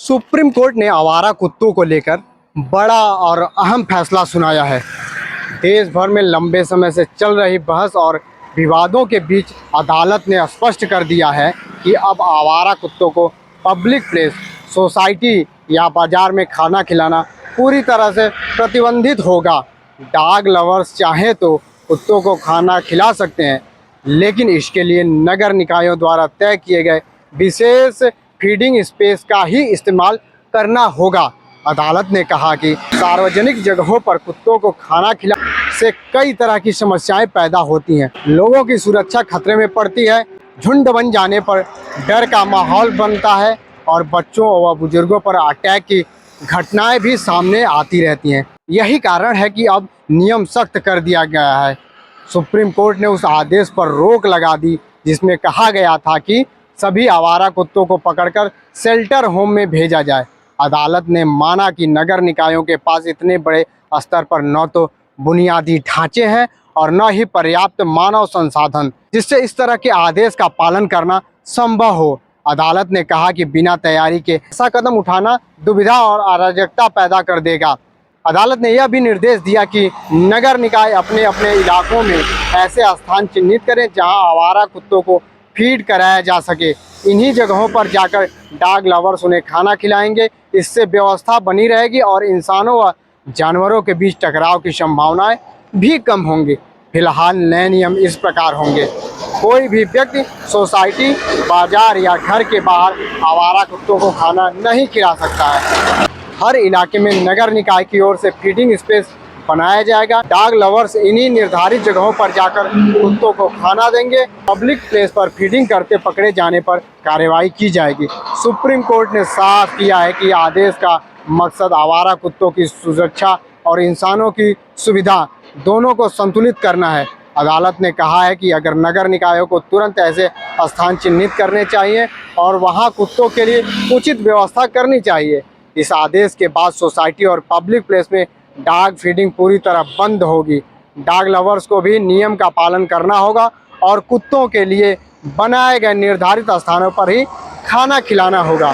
Supreme court ने आवारा कुत्तों को लेकर बड़ा और अहम फैसला सुनाया है। देश भर में लंबे समय से चल रही बहस और विवादों के बीच अदालत ने स्पष्ट कर दिया है कि अब आवारा कुत्तों को पब्लिक प्लेस, सोसाइटी या बाजार में खाना खिलाना पूरी तरह से प्रतिबंधित होगा। डॉग लवर्स चाहे तो कुत्तों को खाना खिला सकते हैं, लेकिन इसके लिए नगर निकायों द्वारा तय किए गए विशेष फीडिंग स्पेस का ही इस्तेमाल करना होगा। अदालत ने कहा कि सार्वजनिक जगहों पर कुत्तों को खाना खिलाने से कई तरह की समस्याएं पैदा होती हैं। लोगों की सुरक्षा खतरे में पड़ती है, झुंड बन जाने पर डर का माहौल बनता है और बच्चों व बुजुर्गों पर अटैक की घटनाएं भी सामने आती रहती हैं। यही कारण है कि अब नियम सख्त कर दिया गया है। सुप्रीम कोर्ट ने उस आदेश पर रोक लगा दी जिसमें कहा गया था कि सभी आवारा कुत्तों को पकड़कर शेल्टर होम में भेजा जाए। अदालत ने माना कि नगर निकायों के पास इतने बड़े स्तर पर न तो बुनियादी ढांचे हैं और न ही पर्याप्त मानव संसाधन जिससे इस तरह के आदेश का पालन करना संभव हो। अदालत ने कहा कि बिना तैयारी के ऐसा कदम उठाना दुविधा और अराजकता पैदा कर देगा। अदालत ने यह भी निर्देश दिया कि नगर निकाय अपने अपने इलाकों में ऐसे स्थान चिन्हित करें जहां आवारा कुत्तों को फीड कराया जा सके। इन्हीं जगहों पर जाकर डॉग लवर्स उन्हें खाना खिलाएंगे। इससे व्यवस्था बनी रहेगी और इंसानों व जानवरों के बीच टकराव की संभावनाएं भी कम होंगी। फिलहाल नए नियम इस प्रकार होंगे। कोई भी व्यक्ति सोसाइटी, बाजार या घर के बाहर आवारा कुत्तों को खाना नहीं खिला सकता है। हर इलाके में नगर निकाय की ओर से फीडिंग स्पेस बनाया जाएगा। डॉग लवर्स इन्हीं निर्धारित जगहों पर जाकर कुत्तों को खाना देंगे। पब्लिक प्लेस पर फीडिंग करते पकड़े जाने पर कार्रवाई की जाएगी। सुप्रीम कोर्ट ने साफ किया है कि आदेश का मकसद आवारा कुत्तों की सुरक्षा और इंसानों की सुविधा दोनों को संतुलित करना है। अदालत ने कहा है कि अगर नगर निकायों को तुरंत ऐसे स्थान चिन्हित करने चाहिए और वहां कुत्तों के लिए उचित व्यवस्था करनी चाहिए। इस आदेश के बाद सोसाइटी और पब्लिक प्लेस में डॉग फीडिंग पूरी तरह बंद होगी। डॉग लवर्स को भी नियम का पालन करना होगा और कुत्तों के लिए बनाए गए निर्धारित स्थानों पर ही खाना खिलाना होगा।